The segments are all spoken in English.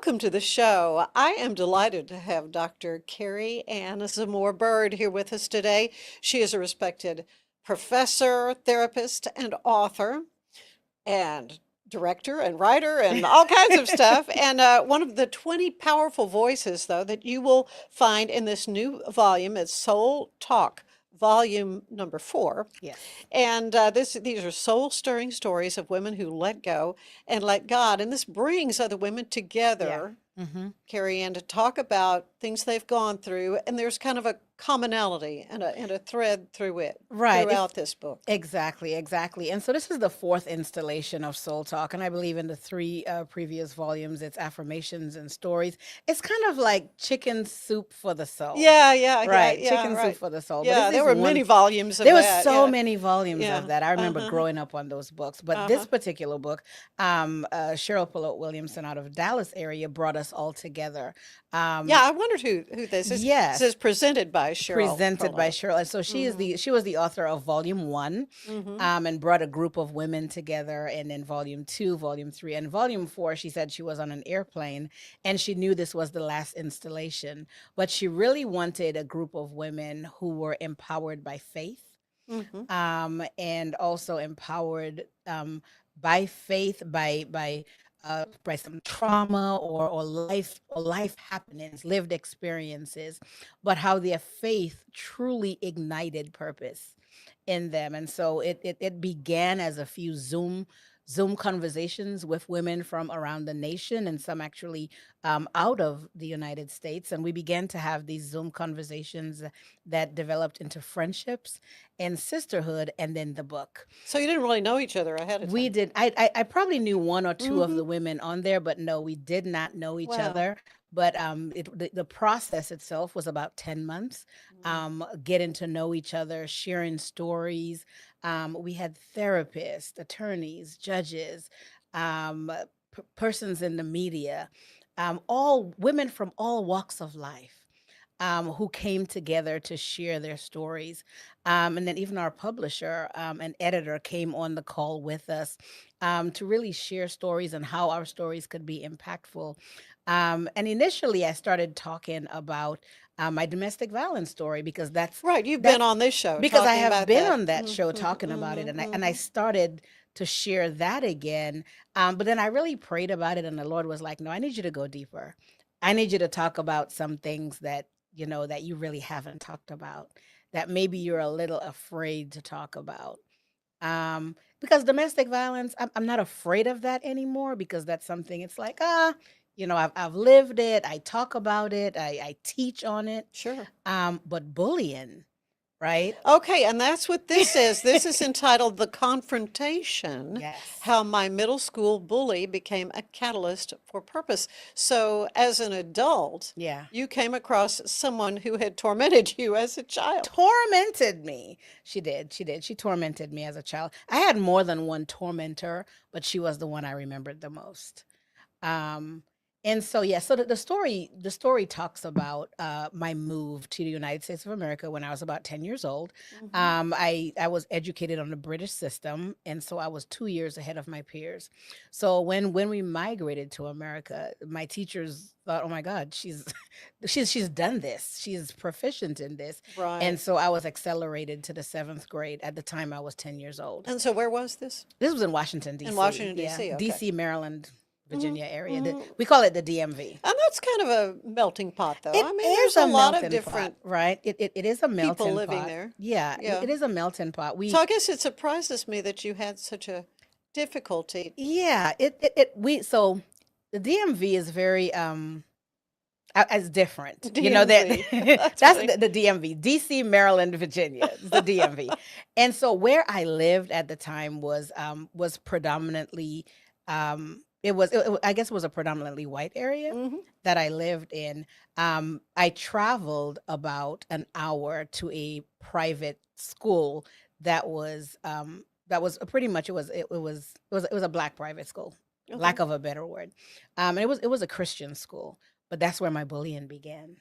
welcome to the show. I am delighted to have Dr. Kerry-Ann Zamore Byrd here with us today. She is a respected professor, therapist, and author, and director and writer and all kinds of stuff. And one of the 20 powerful voices, though, that you will find in this new volume is Soul Talk, volume number 4. Yes. And these are soul-stirring stories of women who let go and let God. And this brings other women Yeah. together, Mm-hmm. Carrie Ann, to talk about things they've gone through. And there's kind of a commonality and a thread Right. throughout this book. Exactly. And so this is the fourth installation of Soul Talk. And I believe in the three previous volumes, it's affirmations and stories. It's kind of like chicken soup for the soul. Right. Yeah, Chicken soup right. for the soul. But Yeah, this there is were one, many volumes of there was that. so Yeah, many volumes of yeah. that. I remember Uh-huh. growing up on those books. But this Uh-huh. particular book, Cheryl Pillot Williamson out of Dallas area brought us all together. Yeah, Um, I wondered who this is. This is yes. presented by Cheryl Presented by Perlow. Cheryl. And so Mm-hmm. she was the author of volume one, Mm-hmm. and brought a group of women together. And then volume two, volume three, and volume four, she said she was on an airplane and she knew this was the last installation, but she really wanted a group of women who were empowered by faith, Mm-hmm. and also empowered by faith, by some trauma or life happenings, lived experiences, but how their faith truly ignited purpose in them. And so it began as a few Zoom conversations with women from around the nation and some actually out of the United States. And we began to have these Zoom conversations that developed into friendships and sisterhood, and then the book. So you didn't really know each other ahead of We time. did. I probably knew one or two of Mm-hmm. the women on there, but no, we did not know each Wow. other. But the process itself was about 10 months, getting to know each other, sharing stories. We had therapists, attorneys, judges, persons in the media, all women from all walks of life, who came together to share their stories. And then even our publisher and editor came on the call with us, to really share stories and how our stories could be impactful. And initially, I started talking about my domestic violence story because Right, you've been that's on this show because I talking have about been that. on that show Mm-hmm. talking about it, Mm-hmm. and I Mm-hmm. started to share that again. But then I really prayed about it, and the Lord was like, "No, I need you to go deeper. I need you to talk about some things that that you really haven't talked about, that maybe you're a little afraid to talk about." Because domestic violence, I'm not afraid of that anymore because that's something. It's like I've lived it. I talk about it. I teach on it. Sure. But bullying, right? Okay, and that's what this is. This is entitled The Confrontation: Yes. How My Middle School Bully Became a Catalyst for Purpose. So, as an adult, Yeah. you came across someone who had tormented you as a child. Tormented me. She did. She tormented me as a child. I had more than one tormentor, but she was the one I remembered the most. Um, and so yeah, so the story talks about my move to the United States of America when I was about 10 years old. Hmm. I was educated on the British system, and so I was 2 years ahead of my peers. So when we migrated to America, my teachers thought, "Oh my God, she's she's done this. She's proficient in this." Right. And so I was accelerated to the seventh grade. At the time, I was 10 years old. And so, where was this? This was in Washington, In D.C. Washington, Yeah, D.C. Okay. D.C., Maryland, Hmm. Virginia area. Hmm. We call it the DMV. And that's kind of a melting pot, though. It I mean, is there's a a lot of melting pot, different right? It is a people melting living pot. there. Yeah, Yeah. it is a melting pot. So I guess it surprises me that you had such a difficulty. Yeah, so the DMV is very as different. That DMV. That's that's funny. the DMV, DC, Maryland, Virginia, is the DMV. And so where I lived at the time was predominantly I guess it was a predominantly white area Hmm. that I lived in. I traveled about an hour to a private school that was pretty much it was a black private school, Okay. lack of a better word. And it was a Christian school. but that's where my bullying began.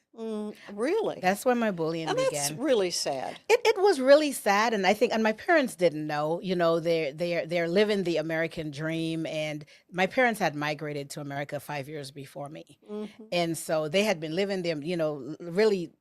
Really? That's where my bullying And that's began. really sad. It was really sad, and I think, and my parents didn't know. They're living the American dream, and my parents had migrated to America 5 years before me, Hmm. and so they had been living there, really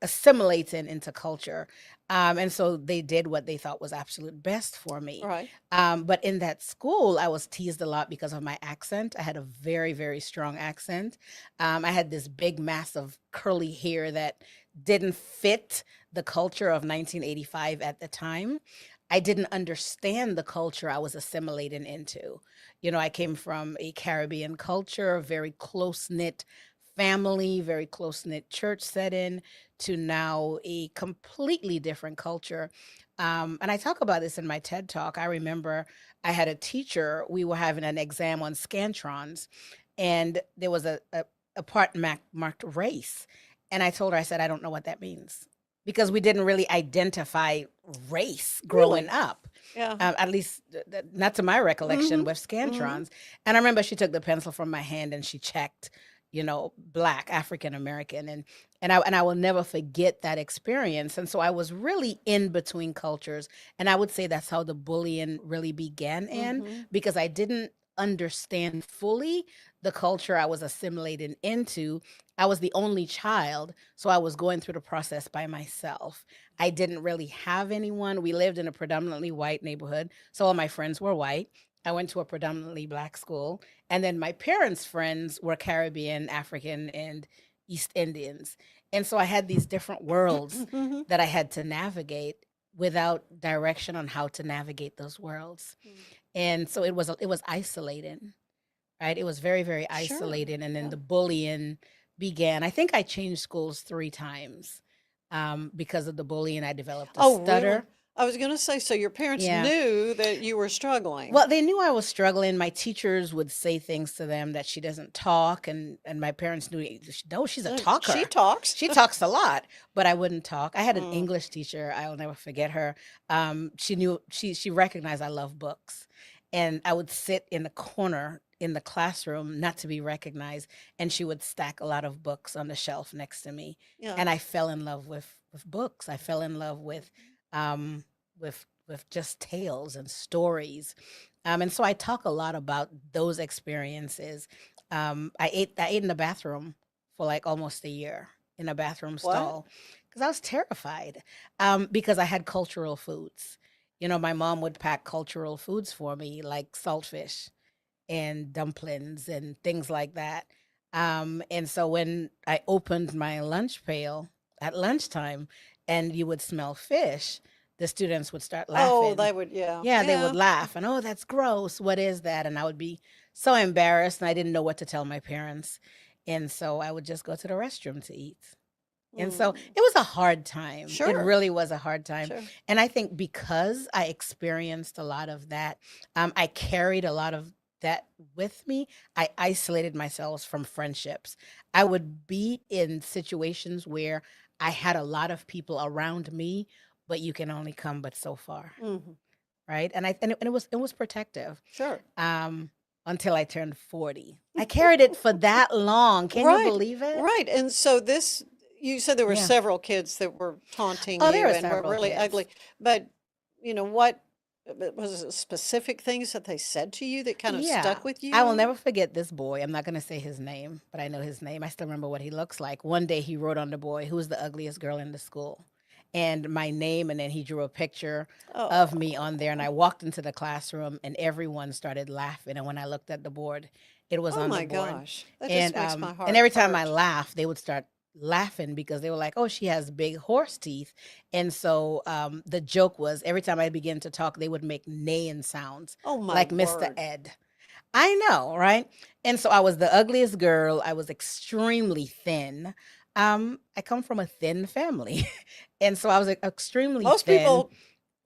assimilating into culture, and so they did what they thought was absolute best for me. Right. But in that school, I was teased a lot because of my accent. I had a very, very strong accent. I had this big mass of curly hair that didn't fit the culture of 1985 at the time. I didn't understand the culture I was assimilating into. I came from a Caribbean culture, very close knit family, very close knit church setting, to now a completely different culture. And I talk about this in my TED talk. I remember I had a teacher, we were having an exam on Scantrons, and there was a part marked race. And I told her, I said, I don't know what that means, because we didn't really identify race growing Really? up. Yeah. At least not to my recollection Hmm. with Hmm. Scantrons. And I remember she took the pencil from my hand and she checked, Black, African American, and I will never forget that experience. And so I was really in between cultures, and I would say that's how the bullying really began, in Hmm. because I didn't understand fully the culture I was assimilating into. I was the only child, so I was going through the process by myself. I didn't really have anyone. We lived in a predominantly white neighborhood, so all my friends were white. I went to a predominantly Black school, and then my parents' friends were Caribbean, African, and East Indians. And so I had these different worlds Hmm. that I had to navigate without direction on how to navigate those worlds. And so it was isolating, right? It was very, very Sure. isolating. And then Yeah. the bullying began. I think I changed schools 3 times because of the bullying. I developed a Oh, really? stutter. I was going to say, so your parents Yeah. knew that you were struggling. Well, they knew I was struggling. My teachers would say things to them that she doesn't talk, and my parents knew, no, she's a She talker. talks. She talks a lot, but I wouldn't talk. I had an Mm. English teacher. I'll never forget her. She recognized I love books, and I would sit in the corner in the classroom not to be recognized, and she would stack a lot of books on the shelf next to me, Yeah. and I fell in love with books. I fell in love um with just tales and stories. And so I talk a lot about those experiences. I ate in the bathroom for like almost a year, in a bathroom What? stall, because I was terrified, because I had cultural foods. My mom would pack cultural foods for me, like saltfish and dumplings and things like that. And so when I opened my lunch pail at lunchtime and you would smell fish, the students would start Oh, laughing. they would, yeah. Yeah, they would Yeah. laugh and, oh, that's gross. What is that? And I would be so embarrassed, and I didn't know what to tell my parents. And so I would just go to the restroom to eat. And so Mm. it was a hard time. It Sure. really was a hard time. Sure. And I think because I experienced a lot of that, I carried a lot of that with me. I isolated myself from friendships. I would be in situations where I had a lot of people around me, but you can only come but so far, Hmm. right? And it was protective, Sure. um, until I turned 40. I carried it for that long. Can you Right. believe it? Right. And so this, you said there were Yeah. several kids that were taunting Oh, there you are and were several really kids. ugly. But, what was it, specific things that they said to you that kind of Yeah. stuck with I will you? never forget this boy. I'm not going to say his name, but I know his name. I still remember what he looks like. One day he wrote on the boy, "Who's the ugliest girl in the school?" And my name, and then he drew a picture of me on there. And I Oh. walked into the classroom and everyone started laughing. And when I looked at the board, it was Oh on the my board. gosh. That just And makes my and heart every time I hurt. laughed, they would start laughing because they were like, "Oh, she has big horse teeth." And so the joke was, every time I began to talk, they would make neighing sounds Oh my like Mr. word. Ed. I know, right? And so I was the ugliest girl. I was extremely thin. I come from a thin family. And so I was extremely Most thin. people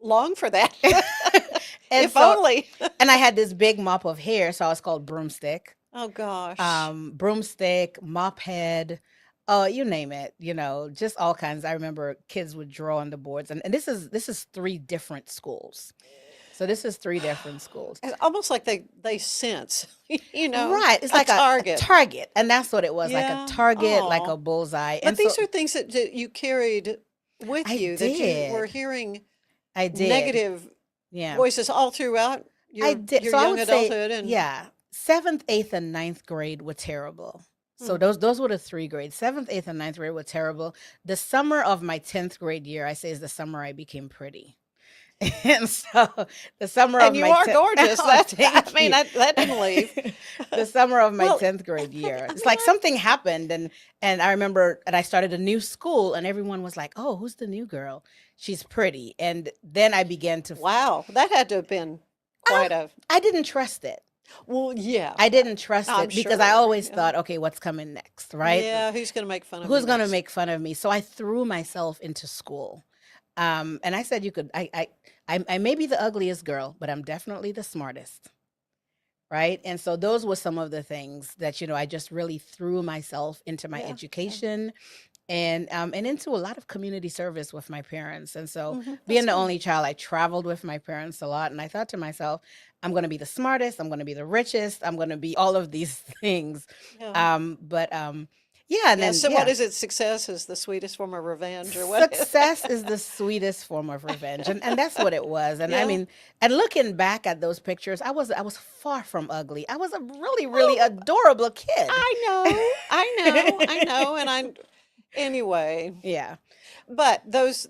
long for that. And If so, only. and I had this big mop of hair, so I was called Broomstick. Oh gosh. Broomstick, mop head, you name it, just all kinds. I remember kids would draw on the boards, and this is 3 different schools. So this is three different schools. It's almost like they sense, Right. It's a like a target. target. And that's what it was, like a Yeah. target, like Oh. a bullseye. But And so these are things that you carried with I you, that you were did. hearing I did. negative Yeah. voices all throughout I your did. your So I young would say, adulthood, and yeah, seventh, eighth, and ninth grade were terrible. So hmm, those were the three grades. Seventh, eighth, and ninth grade were terrible. The summer of my 10th grade year, I say, is the summer I became pretty. And so the summer of and you my are 10th, gorgeous. oh, That I thank mean, you. that didn't leave. The summer of my Well, 10th grade year. I It's mean, like something happened, and I remember, and I started a new school, and everyone was like, "Oh, who's the new girl? She's pretty." And then I began to wow, that had to have been um, quite a I didn't trust it. well, yeah. I didn't trust I'm it because I sure. always Yeah. thought, okay, what's coming next, right? Yeah, who's going to make fun of me Who's going to next? make fun of me? So I threw myself into school. And I said, you could, I may be the ugliest girl, but I'm definitely the smartest. Right. And so those were some of the things that, I just really threw myself into my Yeah. education and into a lot of community service with my parents. And so That's being the good. only child, I traveled with my parents a lot. And I thought to myself, I'm going to be the smartest. I'm going to be the richest. I'm going to be all of these things. Yeah. Yeah. And Yeah. then, So what yeah, is it? Success is the sweetest form of revenge, or what? success is the sweetest form of revenge. And that's what it was. And I Yeah. mean, and looking back at those pictures, I was far from ugly. I was a really, really Oh, adorable kid. I know, and anyway. Yeah. But those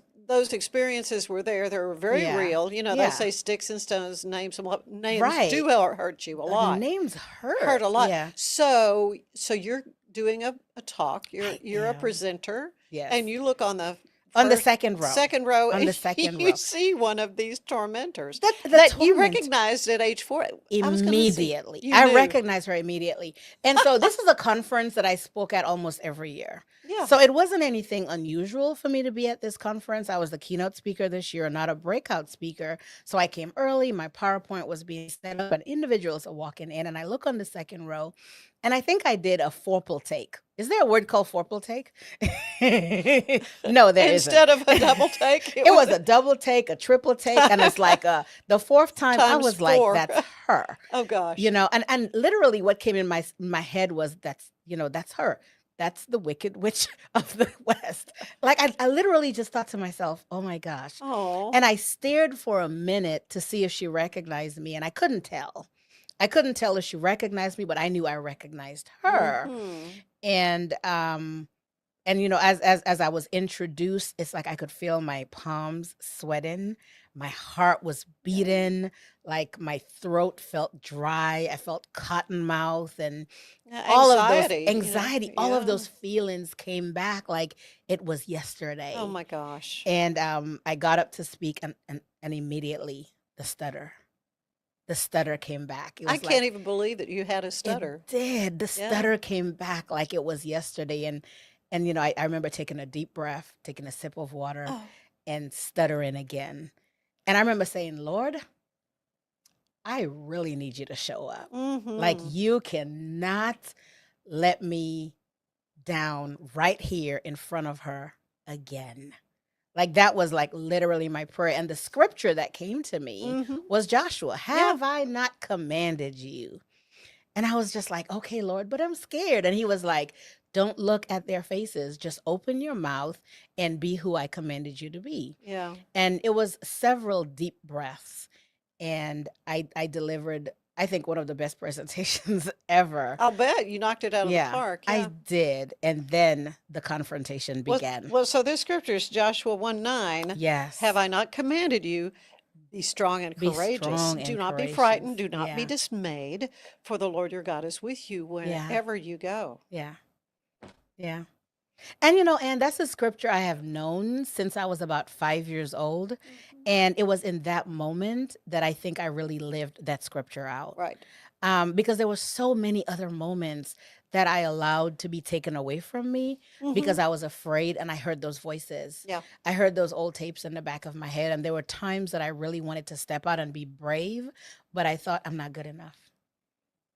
experiences were there. They were very Yeah. real. They Yeah. say sticks and stones, names Right. do hurt you a lot. Names Hurt hurt. a lot. Yeah. So you're doing a talk. I You're a am. presenter, Yes. and you look on the On the first second row. second row, On the and second you row. see one of these tormentors The that you torment recognized at age 4. I was going to see. immediately. You I knew. recognized her immediately. And so this is a conference that I spoke at almost every year. Yeah. So it wasn't anything unusual for me to be at this conference. I was the keynote speaker this year, not a breakout speaker. So I came early. My PowerPoint was being set up, and individuals are walking in, and I look on the second row, and I think I did a foreple take. Is there a word called foreple take? No, there isn't. Instead of a double take, It was a double take, a triple take, and it's like the fourth time I times was like, 4. that's her. Oh gosh. And literally what came in my head was that's her. That's the wicked witch of the West. Like I literally just thought to myself, oh my gosh. Oh. And I stared for a minute to see if she recognized me, and I couldn't tell. I couldn't tell if she recognized me, but I knew I recognized her. Mhm. And as I was introduced, it's like I could feel my palms sweating. My heart was beating, like my throat felt dry. I felt cotton mouth, and Yeah, all of those anxiety, all of yeah. those feelings came back like it was Oh yesterday. my gosh. And I got up to speak, and immediately the stutter came back. It I was can't like even believe that you had a stutter. it did. The Yeah. stutter came back like it was yesterday. And I remember taking a deep breath, taking a sip of water, Oh. and stuttering again. And I remember saying, Lord, I really need you to show up. Like, Mhm. you cannot let me down right here in front of her again. Like, that was like literally my prayer. And the scripture that came to me Mhm. was Joshua. Yeah. Have I not commanded you? And I was just like, okay, Lord, but I'm scared. And he was like, don't look at their faces. Just open your mouth and be who I commanded you to be. Yeah. And it was several deep breaths. And I delivered, I think, one of the best presentations ever. I'll bet you knocked it out of the Yeah, park. I Yeah. did. And then the confrontation Well, began. well, so this scripture is Joshua 1:9. Yes. Have I not commanded you? Be strong and Be courageous. strong Do and not be courageous. frightened. Do not be Yeah. dismayed, for the Lord your God is with you Yeah. wherever you go. Yeah. Yeah. And and that's a scripture I have known since I was about 5 years old. Mhm. And it was in that moment that I think I really lived that scripture out. Right. Because there were so many other moments that I allowed to be taken away from me because Mhm. I was afraid, and I heard those voices. Yeah. I heard those old tapes in the back of my head. And there were times that I really wanted to step out and be brave, but I thought, I'm not good enough,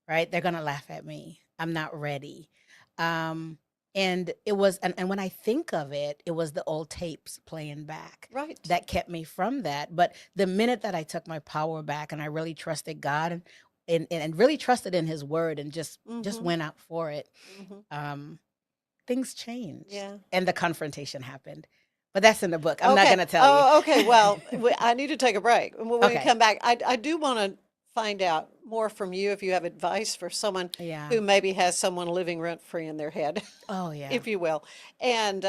right? They're going to laugh at me. I'm not ready. Um, And it was, and when I think of it, it was the old tapes playing back Right. that kept me from that. But the minute that I took my power back and I really trusted God and really trusted in his word and just Mm-hmm. went out for it, Mm-hmm. um, things changed Yeah. and the confrontation happened. But that's in the book. I'm not Okay. going to tell you. Oh, okay. Well, I need to take a break. When we Okay. come back, I do want to find out more from you if you have advice for someone Yeah. who maybe has someone living rent free in their head, Oh, yeah. if you will, and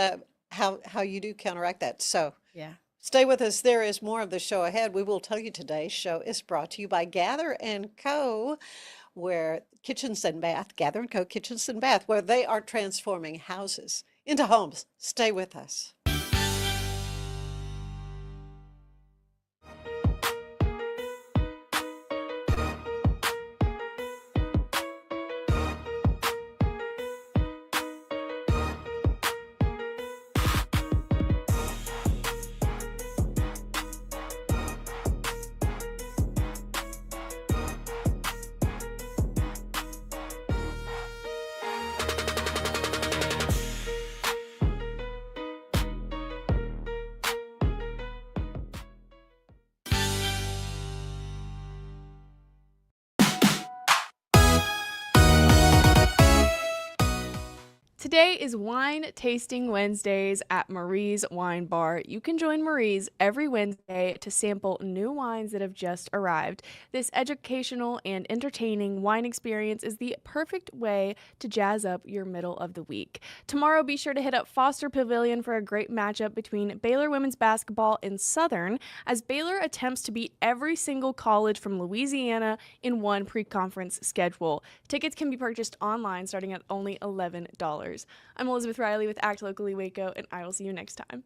how you do counteract that. So Yeah. stay with us. There is more of the show ahead. We will tell you today's show is brought to you by Gather and Co., where Kitchens and Bath, Gather and Co. Kitchens and Bath, where they are transforming houses into homes. Stay with us. Today is Wine Tasting Wednesdays at Marie's Wine Bar. You can join Marie's every Wednesday to sample new wines that have just arrived. This educational and entertaining wine experience is the perfect way to jazz up your middle of the week. Tomorrow, be sure to hit up Foster Pavilion for a great matchup between Baylor women's basketball and Southern, as Baylor attempts to beat every single college from Louisiana in one pre-conference schedule. Tickets can be purchased online starting at only $11. I'm Elizabeth Riley with Act Locally Waco, and I will see you next time.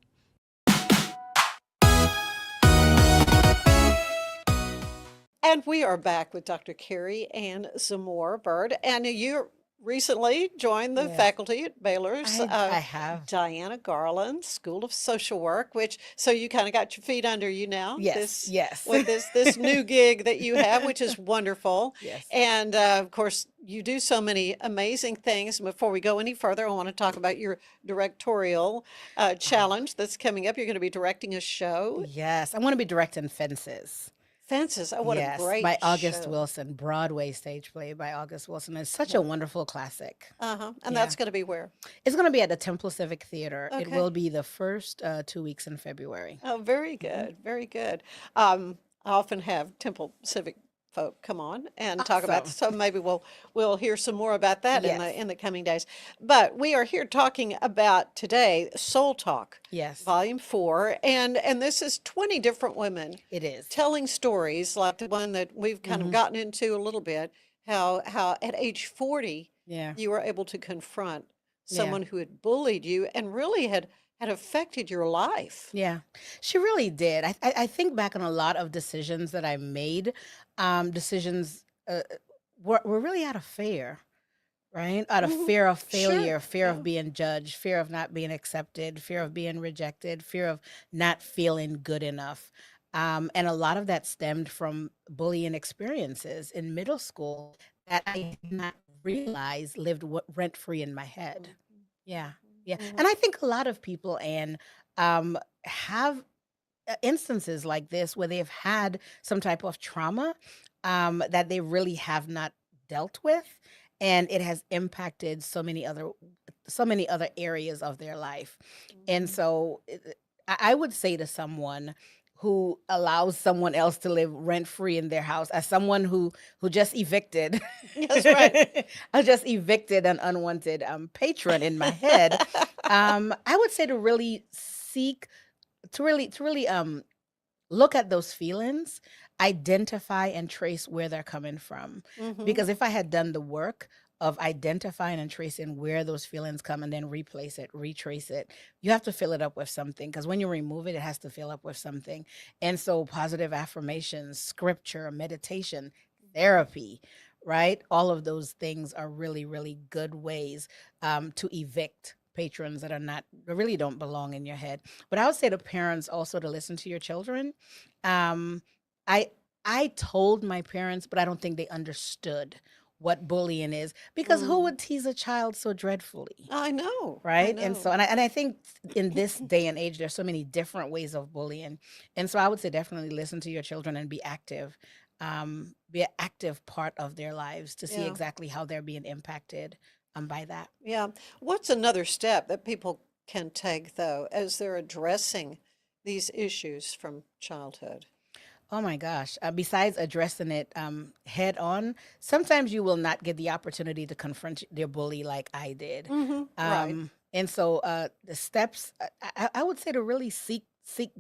And we are back with Dr. Kerry-Ann Zamore Byrd. And you recently joined the Yes. faculty at Baylor's I have. Diana Garland School of Social Work, so you kind of got your feet under you now. Yes. Yes. With this new gig that you have, which is wonderful. Yes. And of course, you do so many amazing things. And before we go any further, I want to talk about your directorial challenge that's coming up. You're going to be directing a show. Yes. I want to be directing Fences. Fences. Oh, what a Yes, great by August show. Wilson, Broadway stage play by August Wilson. It's such a wonderful classic. Uh-huh. And Yeah. that's going to be where? It's going to be at the Temple Civic Theater. It Okay. will be the first 2 weeks in February. Oh, very good. Very good. I often have Temple Civic folk come on and talk about Awesome. so maybe we'll hear some more about that Yes. in the coming days. But we are here talking about today Soul Talk, Yes, Volume 4, and this is 20 different women it is. telling stories like the one that we've kind of gotten into a little bit, how at age 40 Yeah. you were able to confront Yeah. someone who had bullied you and really had affected your life. Yeah, she really did. I think back on a lot of decisions that I made. Decisions were really out of fear, right? Out of Mhm. fear of Sure. failure, fear Yeah. of being judged, fear of not being accepted, fear of being rejected, fear of not feeling good enough. And a lot of that stemmed from bullying experiences in middle school that I did not realize lived rent free in my head. Yeah, yeah. Mhm. And I think a lot of people, and have instances like this where they've had some type of trauma that they really have not dealt with, and it has impacted so many other areas of their life. And Mhm. so I would say to someone who allows someone else to live rent free in their house, as someone who just evicted, That's right. I just evicted an unwanted patron in my head. I would say to really seek to really look at those feelings, identify and trace where they're coming from. Mhm. Because if I had done the work of identifying and tracing where those feelings come and then replace it, retrace it, you have to fill it up with something. Because when you remove it, it has to fill up with something. And so positive affirmations, scripture, meditation, therapy, right? All of those things are really, really good ways to evict patrons that really don't belong in your head. But I would say to parents also to listen to your children. Um, I I told my parents, but I don't think they understood what bullying is, because who Mm. would tease a child so dreadfully? I know. I Right. And so, know. and I think in this day and age, there's so many different ways of bullying. And so I would say definitely listen to your children and be active, be an active part of their lives to see Yeah. exactly how they're being impacted by that. Yeah. What's another step that people can take, though, as they're addressing these issues from childhood? Oh my gosh. Besides addressing it head on, sometimes you will not get the opportunity to confront their bully like I did. Right. And so the steps, I would say to really seek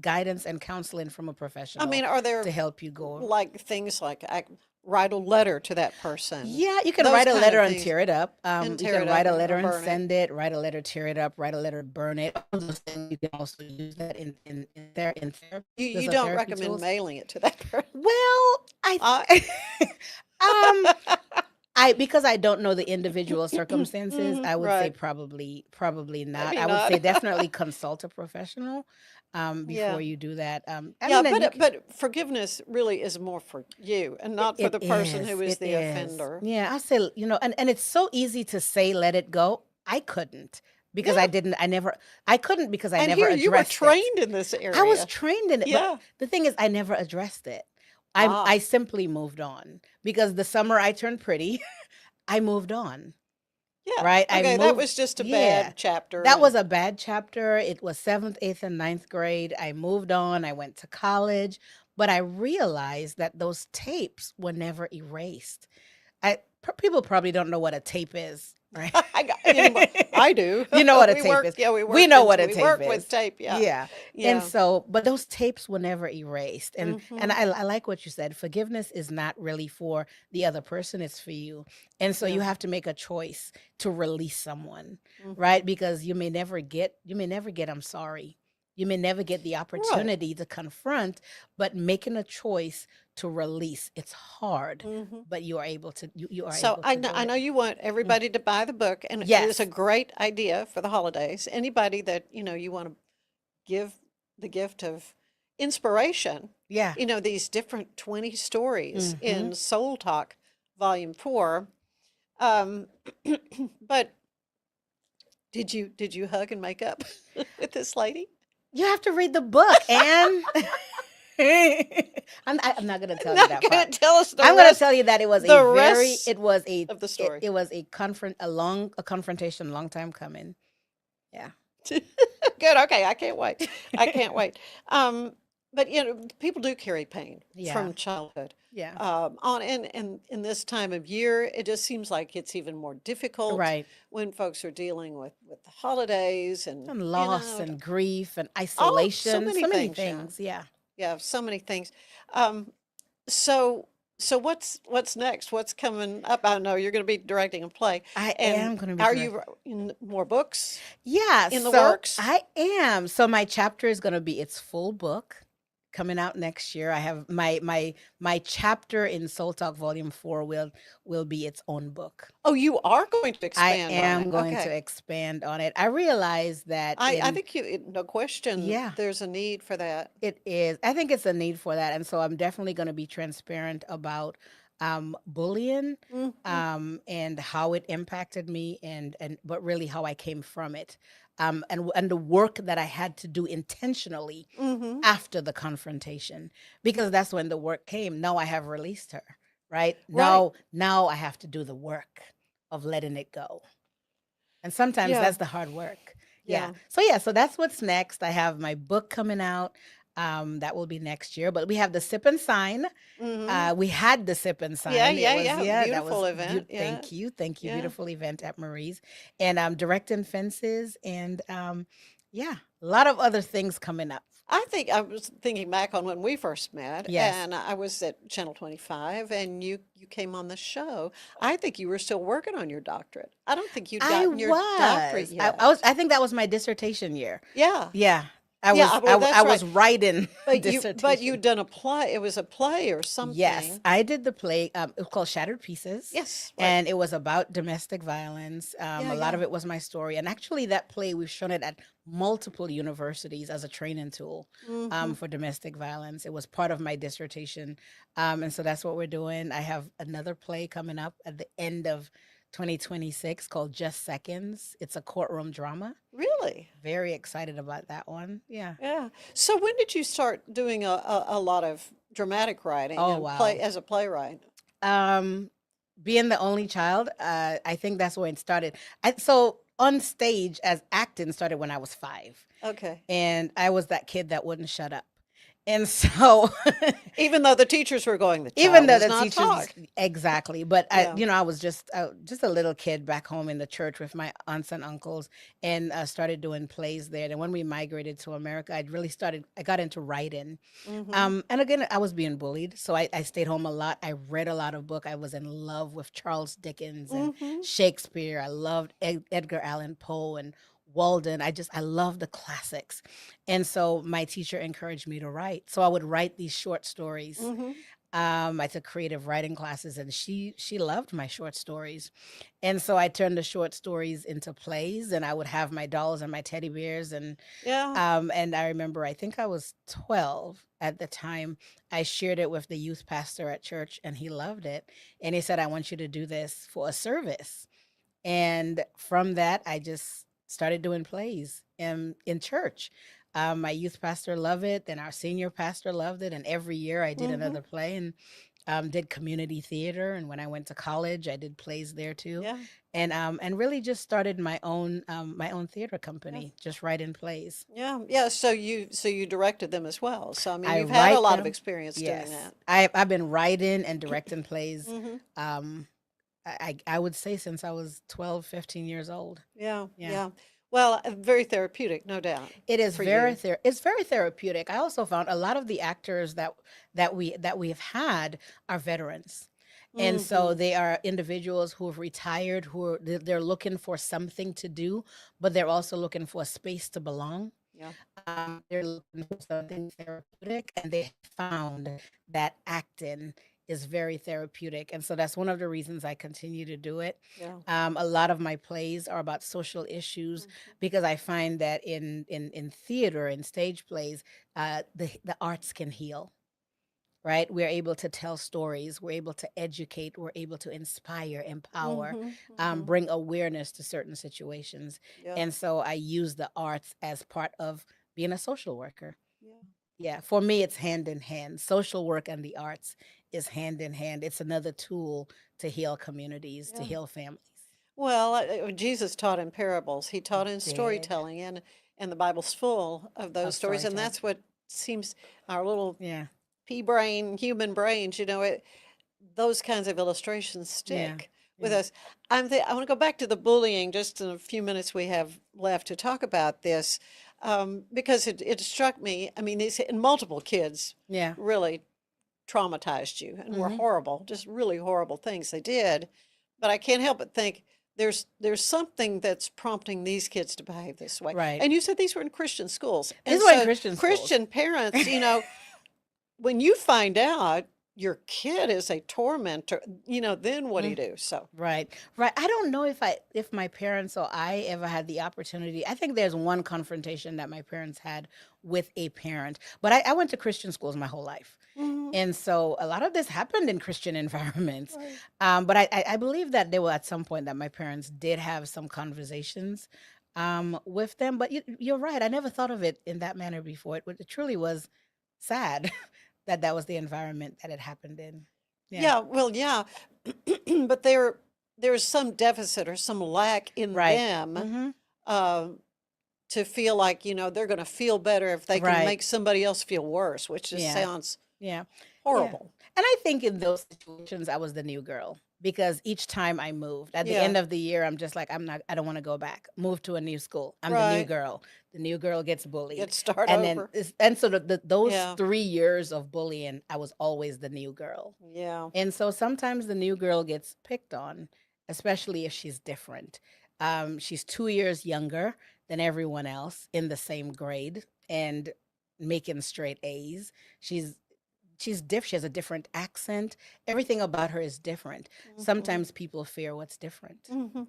guidance and counseling from a I professional mean, are there to help you go. like things like write a letter to that person? Yeah, you can Those write a kind letter of and things. tear it up. And You tear can it write up a letter or and burn it. send it. Write a letter, tear it up. Write a letter, burn it. All those things you can also use that in therapy. You Those are don't therapy recommend tools. mailing it to that person. Well, um, because I don't know the individual circumstances, I would say Right. probably not. Maybe I would say not. definitely consult a professional Yeah. before you do that. I Yeah, mean, and you can, but forgiveness really is more for you and not for it the person who is is, it the is. offender. Yeah, I say, and it's so easy to say let it go. I couldn't because Yeah. I couldn't because I And never here you were addressed it. trained in this I was area. trained in it, Yeah. but the thing is, I never addressed it. Ah. I simply moved on because the summer I turned pretty, I moved on. Yeah. Right? I Okay, that moved. was just a Yeah, bad chapter that was and a bad chapter. It was seventh, eighth, and ninth grade. I moved on. I went to college, but I realized that those tapes were never erased. People probably don't know what a tape is, right? I do. You know what a We tape work, is. yeah, we We work know with what a we tape work is. with tape, yeah. Yeah. And Yeah. so, but those tapes were never erased. And Mhm. I like what you said. Forgiveness is not really for the other person, it's for you. And so you Yeah. have to make a choice to release someone, Mhm. right? Because you may never get I'm sorry. You may never get the Right. opportunity to confront, but making a choice to release, it's hard, Mhm. but you are able to you are So able to do I it. know you want Mm. everybody to buy the book, and it is a Yes. great idea for the holidays. Anybody that, you want to give the gift of inspiration, Yeah. these different 20 stories Mhm. in Soul Talk, Volume 4. Um, but did you hug and make up with this lady? You have to read the book, Anne. I'm not gonna tell you Not that going part. to tell us the I'm gonna rest tell you that it was the a very rest it was a of the it, story. it was a confrontation, long time coming. Yeah. Good. Okay. I can't wait. I can't wait. But people do carry pain Yeah. from childhood. Yeah. On and in this time of year, it just seems like it's even more difficult Right. when folks are dealing with the holidays and And loss know, and grief and so isolation, many so many things. Yeah. things. Yeah. Yeah. So many things. Um, so what's next? What's coming up? I know you're going to be directing a play, I and am gonna be are direct. you in more books Yeah, in the so works? I am. So my chapter is going to be its full book coming out next year. I have my chapter in Soul Talk Volume 4 will be its own book. Oh, you are going to I expand on am it. going to Okay. expand on it. I realize that I think no question, yeah, there's a need for that. it is. I think it's a need for that. And so I'm definitely going to be transparent about bullying Mhm. and how it impacted me and but really how I came from it. And the work that I had to do intentionally Mhm. after the confrontation, because that's when the work came. Now I have released her, right? Right. Now I have to do the work of letting it go. And sometimes Yeah. that's the hard work. Yeah. Yeah. So that's what's next. I have my book coming out. That will be next year. But we have the Sip and Sign. Mhm. We had the Sip and Sign. Yeah, It yeah, was yeah. that was Beautiful event. Yeah. thank you. Yeah. Beautiful event at Marie's. And directing Fences and yeah, a lot of other things coming up. I think I was thinking back on when we first met, Yes. and I was at Channel 25, and you came on the show. I think you were still working on your doctorate. I don't think you'd I gotten your doctorate was. yet. I think that was my dissertation year. Yeah. Yeah. Yeah, well, that's I right. was writing But dissertation. you'd done a play. It was a play or Yes, something. I did the play. It was called Shattered Pieces, Yes, right. and it was about domestic violence. Yeah, A lot yeah. of it was my story, and actually, that play we've shown it at multiple universities as a training tool Mm-hmm. for domestic violence. It was part of my dissertation, and so that's what we're doing. I have another play coming up at the end of 2026 called Just Seconds. It's a courtroom drama. Really? Very excited about that one. Yeah. Yeah. So when did you start doing a lot of dramatic writing Oh and play wow. as a playwright? Um, Being the only child, I think that's when it started. So on stage as acting started when I was 5, Okay. and I was that kid that wouldn't shut up. And so Even though the teachers were going, the even child though does the not teachers talk. exactly, but Yeah. I was just a little kid back home in the church with my aunts and uncles, and started doing plays there. And when we migrated to America, I got into writing. Mm-hmm. And again, I was being bullied, so I stayed home a lot. I read a lot of book. I was in love with Charles Dickens and Mm-hmm. Shakespeare. I loved Edgar Allan Poe and Walden. I love the classics, and so my teacher encouraged me to write. So I would write these short stories. Mm-hmm. I took creative writing classes, and she loved my short stories, and so I turned the short stories into plays, and I would have my dolls and my teddy bears, Yeah. and I remember, I think I was 12 at the time. I shared it with the youth pastor at church, and he loved it. And he said, I want you to do this for a service. And from that, I just started doing plays in church. My youth pastor loved it, and our senior pastor loved it. And every year I did Mm-hmm. another play and did community theater. And when I went to college, I did plays there too. Yeah. And really just started my own theater Yeah. company, just writing plays. Yeah. Yeah. So you directed them as well. So I mean, I you've had a write lot of them. experience doing Yes. that. I've been writing and directing plays. Mm-hmm. Um, I would say since I was 12, 15 years old. Yeah. Yeah. Yeah. Well, very therapeutic, no doubt, It is for you. it's very therapeutic. I also found a lot of the actors that we have had are veterans. And so Mm-hmm. they are individuals who have retired, they're looking for something to do, but they're also looking for a space to belong. Yeah. They're looking for something therapeutic, and they found that acting is very therapeutic. And so that's one of the reasons I continue to do it. Yeah. A lot of my plays are about social issues Mm-hmm. because I find that in theater and stage plays, the arts can heal. Right? We're able to tell stories. We're able to educate. We're able to inspire, empower, Mm-hmm. Mm-hmm. bring awareness to certain situations. Yeah. And so I use the arts as part of being a social worker. Yeah. Yeah, for me, it's hand in hand. Social work and the arts is hand in hand. It's another tool to heal communities, to Yeah. heal families. Well, Jesus taught in parables. He taught in Did storytelling, and the Bible's full of those of stories. And storytelling. that's what seems our little Yeah, pea brain, human brains, those kinds of illustrations yeah, stick with yeah. us. I want to go back to the bullying just in a few minutes we have left to talk about this, because it struck me. I mean, these and multiple kids Yeah. really traumatized you and were Hmm. horrible, just really horrible things they did. But I can't help but think there's something that's prompting these kids to behave this way. Right. And you said these were in Christian schools. These And were in so Christian schools. Christian parents, when you find out your kid is a tormentor, then what do you do? So, Right, right. I don't know if my parents or I ever had the opportunity. I think there's one confrontation that my parents had with a parent, but I went to Christian schools my whole life. mhm, And so a lot of this happened in Christian environments. right. But I believe that there were at some point that my parents did have some conversations with them. But you're right. I never thought of it in that manner before. It truly was sad that was the environment that it happened in. Yeah. Yeah, well, yeah, but there's some deficit or some lack in Right. them, Hmm. uh, to feel like, they're going to feel better if they can Right. make somebody else feel worse, which just Yeah. sounds Yeah. Yeah. horrible. And I think in those situations, I was the new girl because each time I moved, at the Yeah, end of the year, I'm just like, I don't want to go back. Move to a new school. I'm the new right. girl. The new girl gets bullied. Get start And then, over. and so those Yeah, 3 years of bullying, I was always the new girl. yeah, And so sometimes the new girl gets picked on, especially if she's different. She's 2 years younger than everyone else in the same grade and making straight A's. She's different. She has a different accent. Everything about her is different. Sometimes people fear what's different. Mm-hmm.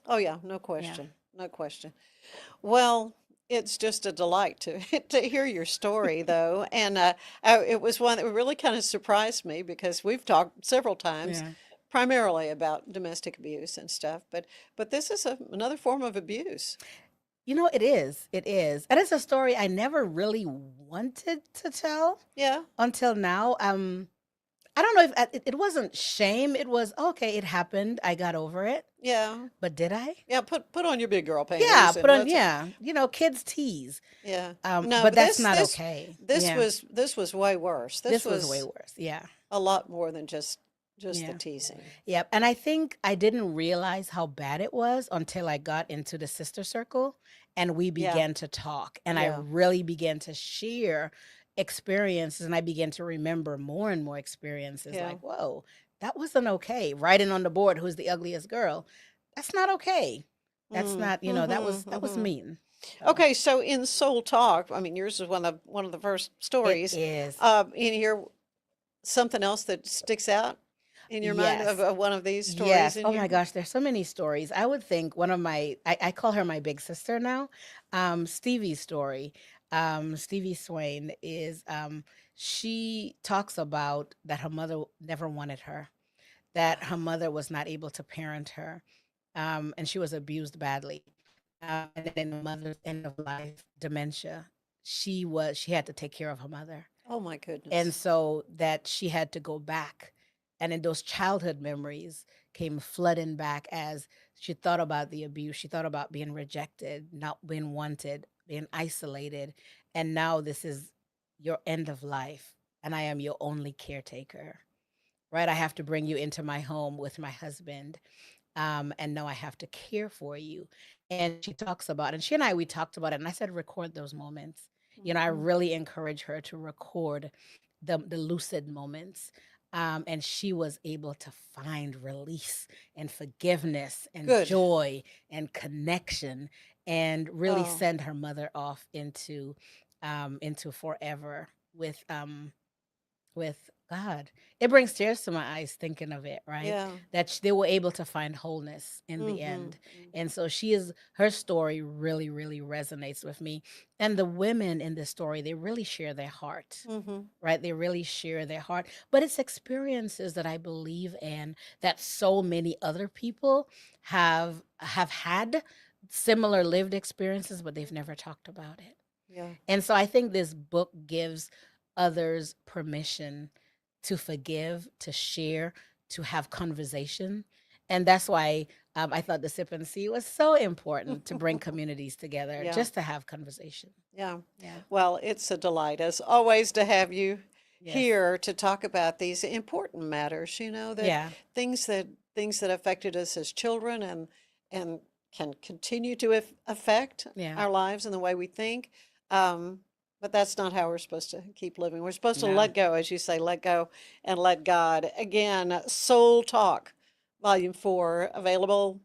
Oh yeah, no Yeah. question, no question. Well, it's just a delight to to hear your story, though, and it was one that really kind of surprised me because we've talked several times, Yeah. primarily about domestic abuse and stuff, but this is another form of abuse. You know, it is. It is. And it's a story I never really wanted to tell Yeah, until now. I don't know if it wasn't shame. It was, okay, it happened. I got over it. yeah, But did I? yeah. Put on your big girl Yeah, panties put and on, yeah. You know, kids tease. yeah. No, But but that's not okay. this Yeah. was way worse. This This was way was worse. Yeah. a lot more than just the Yeah. teasing. Yep. And I think I didn't realize how bad it was until I got into the sister circle and we Yeah, began to talk and I yeah, really began to share experiences and I began to remember more and more experiences yeah. like, whoa, that wasn't okay. Writing on the board who's the ugliest girl. That's not okay. That's Mm, not, that was mhm. mean. So Okay, so in Soul Talk, I mean, yours is one of the first it stories. is. In here, something else that sticks out in your mind Yes. of one of these stories Yes. in Oh my here? gosh, there's so many stories. I would think one of I call her my big sister now. Stevie's story. Stevie Swain is she talks about that her mother never wanted her, that her mother was not able to parent her, and she was abused badly. And then in the mother's end of life dementia, she had to take care of her mother. Oh my And goodness. so that she had to go back. And in those childhood memories came flooding back as she thought about the abuse. She thought about being rejected, not being wanted, being isolated. And now this is your end of life. And I am your only caretaker, right? I have to bring you into my home with my husband. And now I have to care for you. And she talks about, and she and we talked about it. And I said, record those moments. I Mhm. really encourage her to record the lucid moments. And she was able to find release and forgiveness and Good. joy and connection and really Oh, send her mother off into forever with God. It brings tears to my eyes thinking of it, right? yeah. That they were able to find wholeness in the Mm-hmm. end. And so her story really, really resonates with me. And the women in this story, they really share their heart, Mm-hmm. right? They really share their heart. But it's experiences that I believe in that so many other people have had similar lived experiences, but they've never talked about it. Yeah. And so I think this book gives others permission to forgive, to share, to have conversation. And that's why I thought the Sip and See was so important to bring communities together, Yeah. just to have conversation. Yeah. Yeah. Well, it's a delight as always to have you Yes. here to talk about these important matters, that Yeah. things that affected us as children and can continue to affect Yeah. our lives and the way we think. But that's not how we're supposed to keep living. We're supposed to No. let go, as you say, let go and let God. Again, Soul Talk, Volume 4, available.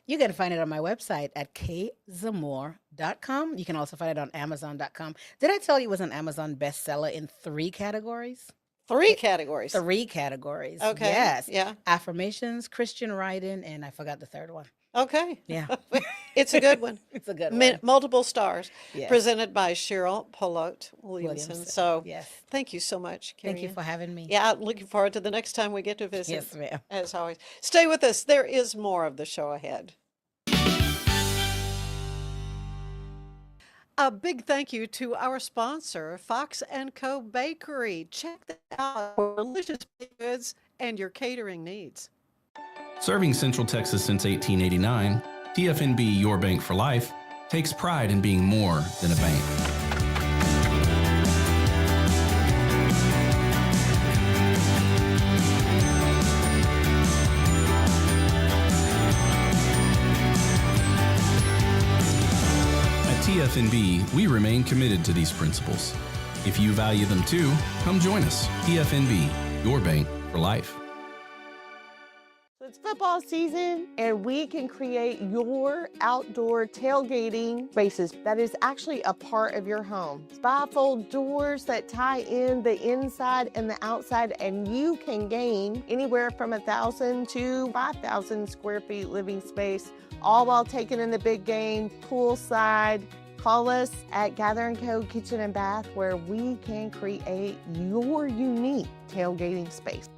You can find it on my website at kzamore.com. You can also find it on amazon.com. Did I tell you it was an Amazon bestseller in 3 categories? 3 categories. 3 categories. Okay. Yes. Yeah. Affirmations, Christian writing, and I forgot the third one. Okay. Yeah. It's a good one. It's a good one. Multiple stars. Yes. Presented by Cheryl Pollock Williamson. So yes. thank you so much, Thank you Kerry-Ann. for having me. Yeah, I'm looking forward to the next time we get to visit. Yes, ma'am. As always. Stay with us. There is more of the show ahead. A big thank you to our sponsor, Fox & Co. Bakery. Check that out for delicious baked goods and your catering needs. Serving Central Texas since 1889, TFNB Your Bank for Life takes pride in being more than a bank. At TFNB, we remain committed to these principles. If you value them too, come join us. TFNB, Your Bank for Life. It's football season, and we can create your outdoor tailgating spaces that is actually a part of your home. Bifold doors that tie in the inside and the outside, and you can gain anywhere from 1,000 to 5,000 square feet living space, all while taking in the big game, poolside. Call us at Gather & Co. Kitchen and Bath, where we can create your unique tailgating space.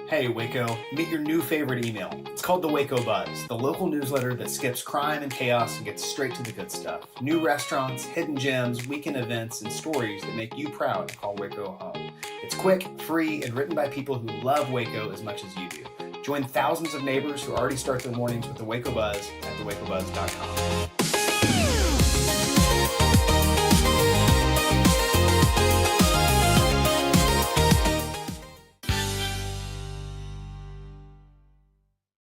Hey Waco, meet your new favorite email. It's called the Waco Buzz, the local newsletter that skips crime and chaos and gets straight to the good stuff. New restaurants, hidden gems, weekend events, and stories that make you proud to call Waco home. It's quick, free, and written by people who love Waco as much as you do. Join thousands of neighbors who already start their mornings with the Waco Buzz at thewacobuzz.com.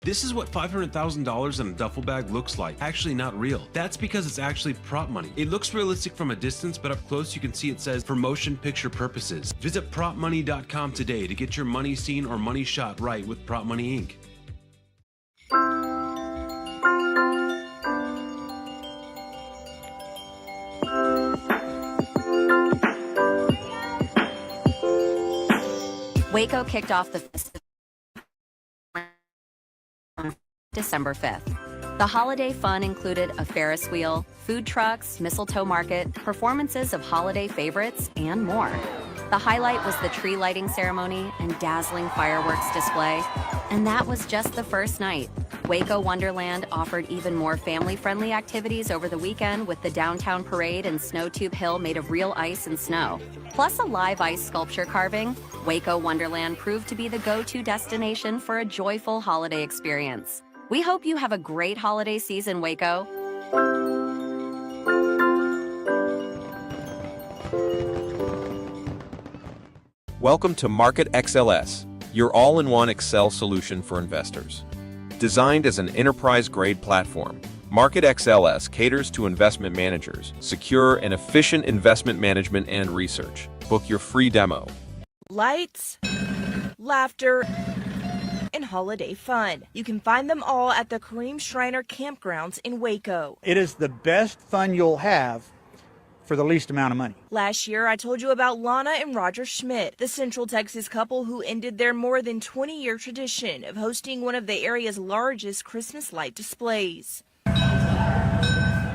This is what $500,000 in a duffel bag looks like. Actually not real. That's because it's actually prop money. It looks realistic from a distance, but up close you can see it says for motion picture purposes. Visit propmoney.com today to get your money seen or money shot right with Prop Money Inc. Waco kicked off the festival December 5th. The holiday fun included a Ferris wheel, food trucks, mistletoe market, performances of holiday favorites, and more. The highlight was the tree lighting ceremony and dazzling fireworks display. And that was just the first night. Waco Wonderland offered even more family-friendly activities over the weekend with the downtown parade and snow tube hill made of real ice and snow. Plus a live ice sculpture carving, Waco Wonderland proved to be the go-to destination for a joyful holiday experience. We hope you have a great holiday season, Waco. Welcome to Market XLS, your all-in-one Excel solution for investors. Designed as an enterprise-grade platform, Market XLS caters to investment managers, secure and efficient investment management and research. Book your free demo. Lights, laughter, and holiday fun. You can find them all at the Kareem Shriner Campgrounds in Waco. It is the best fun you'll have for the least amount of money. Last year, I told you about Lana and Roger Schmidt, the Central Texas couple who ended their more than 20-year tradition of hosting one of the area's largest Christmas light displays.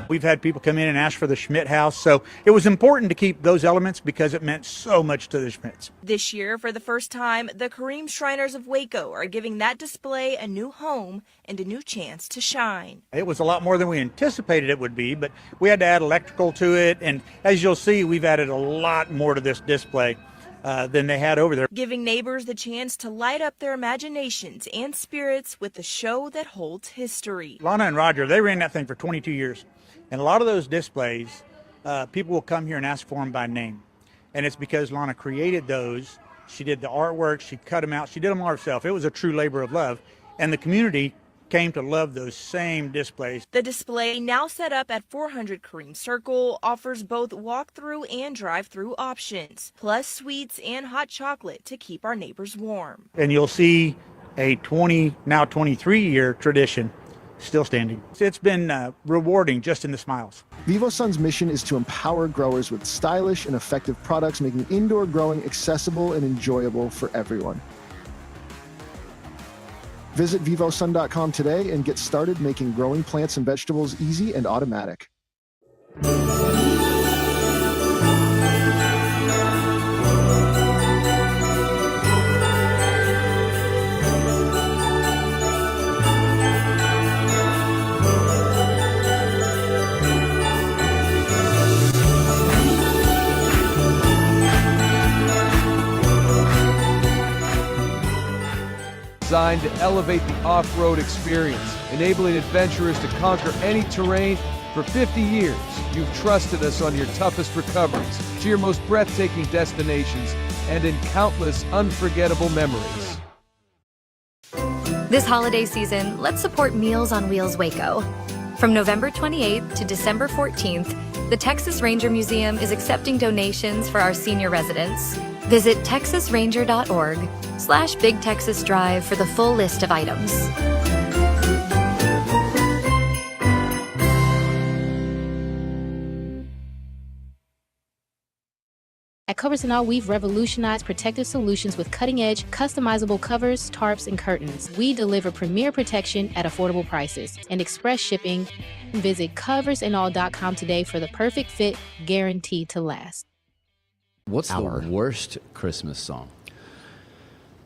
We've had people come in and ask for the Schmidt house, so it was important to keep those elements because it meant so much to the Schmidts. This year, for the first time, the Kareem Shriners of Waco are giving that display a new home and a new chance to shine. It was a lot more than we anticipated it would be, but we had to add electrical to it, and as you'll see, we've added a lot more to this display than they had over there. Giving neighbors the chance to light up their imaginations and spirits with a show that holds history. Lana and Roger, they ran that thing for 22 years. And a lot of those displays, people will come here and ask for them by name. And it's because Lana created those. She did the artwork, she cut them out, she did them all herself. It was a true labor of love. And the community came to love those same displays. The display, now set up at 400 Kareem Circle, offers both walk-through and drive-through options, plus sweets and hot chocolate to keep our neighbors warm. And you'll see a 23-year tradition still standing. It's been rewarding just in the smiles. VivoSun's mission is to empower growers with stylish and effective products, making indoor growing accessible and enjoyable for everyone. Visit vivosun.com today and get started making growing plants and vegetables easy and automatic. Designed to elevate the off-road experience, enabling adventurers to conquer any terrain. For 50 years, you've trusted us on your toughest recoveries, to your most breathtaking destinations, and in countless unforgettable memories. This holiday season, let's support Meals on Wheels Waco. From November 28th to December 14th, the Texas Ranger Museum is accepting donations for our senior residents. Visit texasranger.org/Big Texas Drive for the full list of items. At Covers & All, we've revolutionized protective solutions with cutting-edge, customizable covers, tarps, and curtains. We deliver premier protection at affordable prices and express shipping. Visit coversandall.com today for the perfect fit, guaranteed to last. What's the worst Christmas song?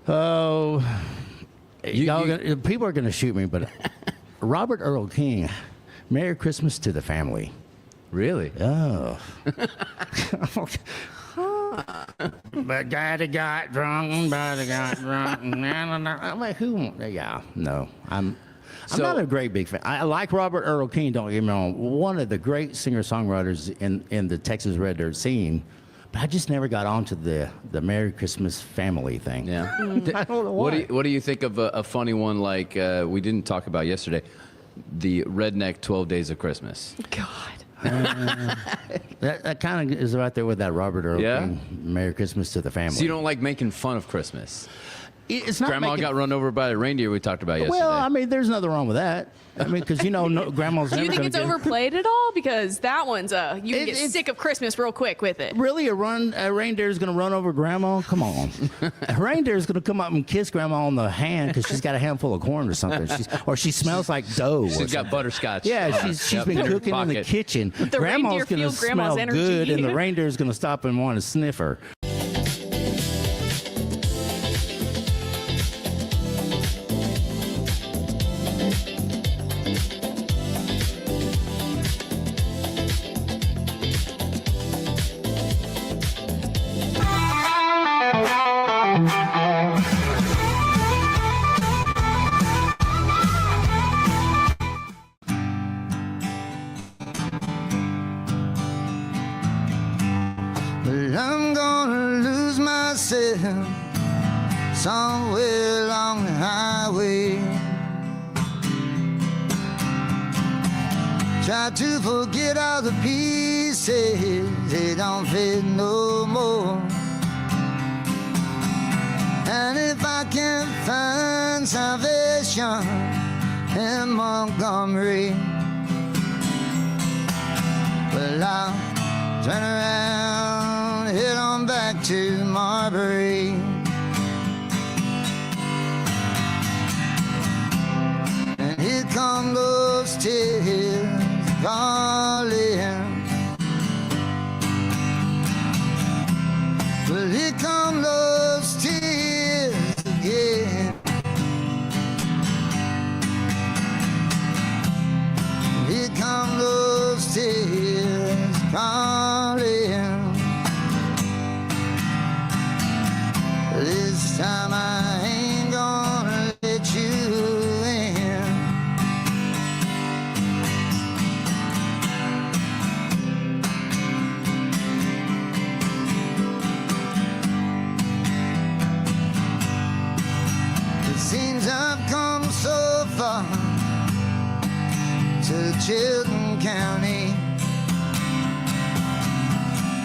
Oh, people are going to shoot me, but Robert Earl King, Merry Christmas to the Family. Really? Oh. But daddy got drunk, I'm like, who? Yeah, no, I'm not a great big fan. I like Robert Earl King, don't get me wrong, one of the great singer-songwriters in the Texas Red Dirt scene, but I just never got onto the Merry Christmas Family thing. Yeah. I don't know why. What do you think of a funny one like we didn't talk about yesterday, the Redneck 12 Days of Christmas? God. That kind of is right there with that Robert Earl King, Merry Christmas to the Family. So you don't like making fun of Christmas? It's not Grandma got run over by a reindeer we talked about yesterday. Well, I mean, there's nothing wrong with that. I mean, because, Grandma's Do never you think gonna it's get... overplayed at all? Because that one's you can get sick of Christmas real quick with it. Really, a reindeer is going to run over Grandma? Come on. A reindeer is going to come up and kiss Grandma on the hand because she's got a handful of corn or something. Or she smells like dough. She's got butterscotch. Yeah, she's been cooking in the kitchen. Grandma's going to smell good, and the reindeer is going to stop and want to sniff her. I'm gonna lose myself somewhere along the highway. Try to forget all the pieces, they don't fit no more. And if I can't find salvation in Montgomery, well, I'll turn around, head on back to Marbury. And here come those tears calling. Well, here come those tears again. Here come those tears calling. This time I ain't gonna let you in. It seems I've come so far to Chilton County,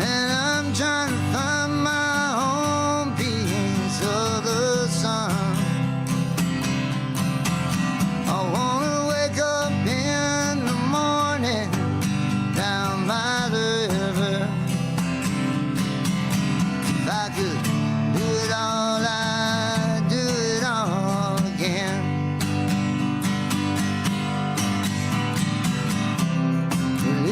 and I'm trying to find my own piece of the sun. I wanna wake up in the morning down by the river. If I could do it all, I'd do it all again. Well,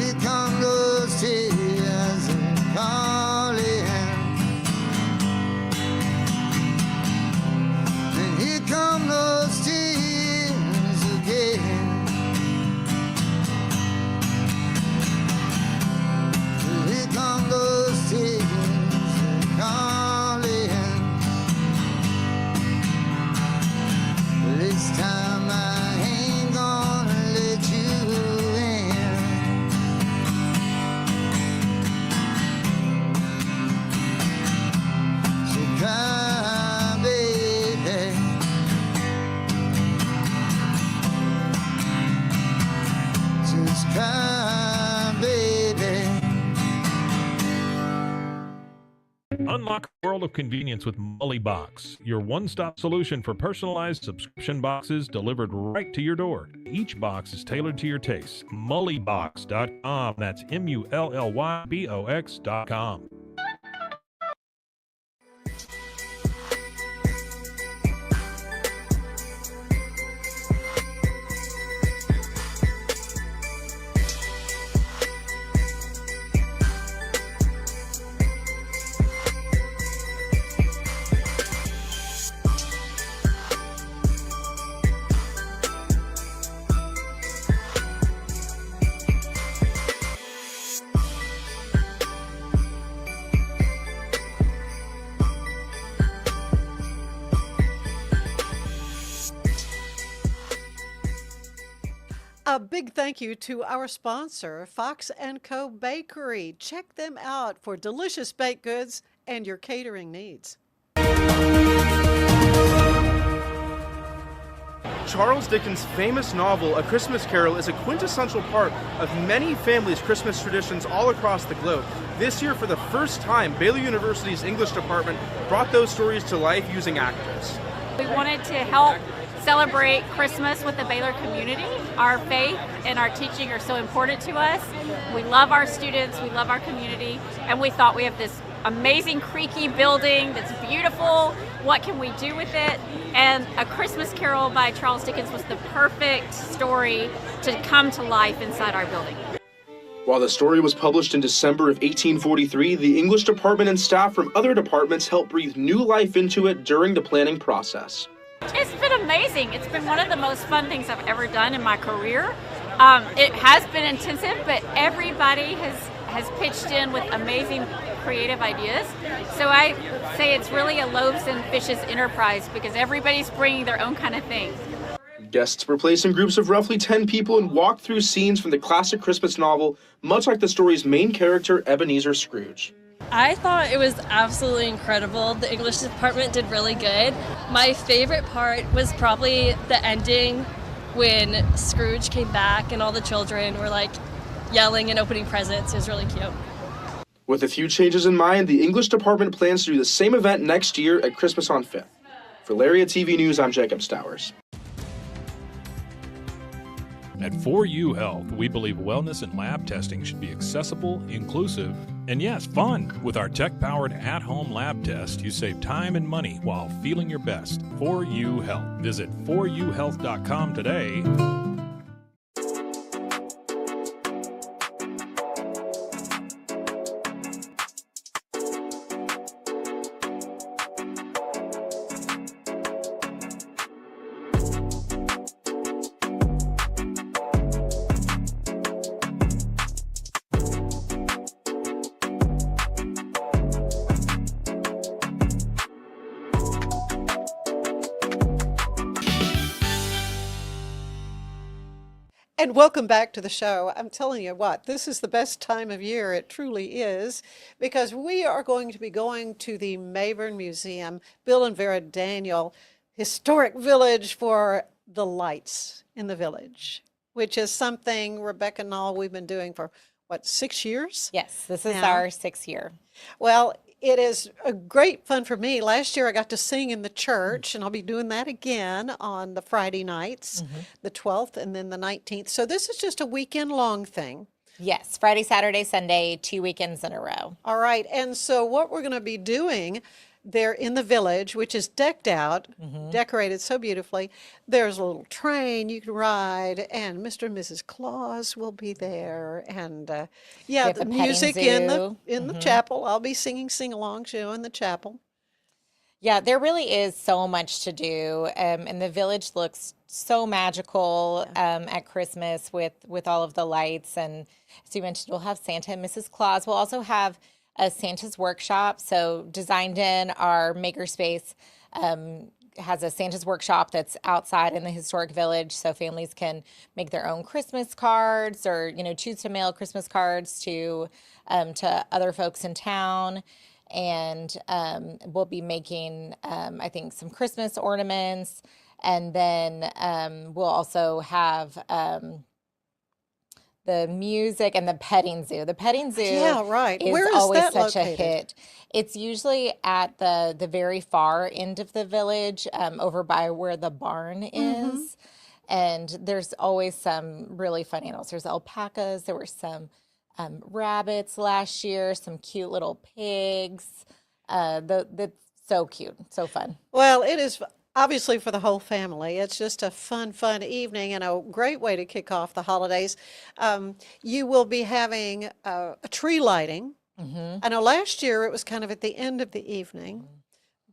Unlock a world of convenience with Mully Box, your one-stop solution for personalized subscription boxes delivered right to your door. Each box is tailored to your taste. Mullybox.com. That's MULLYBOX.com. A big thank you to our sponsor, Fox & Co. Bakery. Check them out for delicious baked goods and your catering needs. Charles Dickens' famous novel, A Christmas Carol, is a quintessential part of many families' Christmas traditions all across the globe. This year, for the first time, Baylor University's English department brought those stories to life using actors. We wanted to help celebrate Christmas with the Baylor community. Our faith and our teaching are so important to us. We love our students, we love our community, and we thought we have this amazing creaky building that's beautiful. What can we do with it? And A Christmas Carol by Charles Dickens was the perfect story to come to life inside our building. While the story was published in December of 1843, the English department and staff from other departments helped breathe new life into it during the planning process. It's been amazing. It's been one of the most fun things I've ever done in my career. It has been intensive, but everybody has pitched in with amazing creative ideas. So I say it's really a loaves and fishes enterprise because everybody's bringing their own kind of thing. Guests were placed in groups of roughly 10 people and walked through scenes from the classic Christmas novel, much like the story's main character, Ebenezer Scrooge. I thought it was absolutely incredible. The English department did really good. My favorite part was probably the ending when Scrooge came back and all the children were like yelling and opening presents. It was really cute. With a few changes in mind, the English department plans to do the same event next year at Christmas on 5th. For Lariat TV News, I'm Jacob Stowers. At 4U Health, we believe wellness and lab testing should be accessible, inclusive, and yes, fun. With our tech-powered at-home lab test, you save time and money while feeling your best. 4U Health. Visit 4uhealth.com today. And welcome back to the show. I'm telling you what, this is the best time of year. It truly is, because we are going to be going to the Maybourn Museum, Bill and Vera Daniel, historic village for the lights in the village, which is something, Rebecca Nall, we've been doing for, what, 6 years? Yes, this is now? our 6th year. Well, it is a great fun for me. Last year I got to sing in the church, and I'll be doing that again on the Friday nights, the 12th and then the 19th. So this is just a weekend-long thing. Yes, Friday, Saturday, Sunday, 2 weekends in a row. All right, and so what we're going to be doing there in the village, which is decked out, decorated so beautifully. There's a little train you can ride, and Mr. and Mrs. Claus will be there, and yeah, the music in the chapel. I'll be singing sing-along show in the chapel. Yeah, there really is so much to do, and the village looks so magical at Christmas with all of the lights. And as you mentioned, we'll have Santa and Mrs. Claus. We'll also have a Santa's workshop. So Designed In, our makerspace, has a Santa's workshop that's outside in the historic village, so families can make their own Christmas cards, or choose to mail Christmas cards to other folks in town. And we'll be making, I think, some Christmas ornaments, and then we'll also have the music and the petting zoo. The petting zoo Yeah, right. is Where is always that such located? a hit. It's usually at the very far end of the village, over by where the barn Mhm. is. And there's always some really fun animals. There's alpacas. There were some rabbits last year, some cute little pigs. That's so cute, so fun. Well, it is obviously for the whole family. It's just a fun evening and a great way to kick off the holidays. You will be having a tree lighting. I know last year it was kind of at the end of the evening,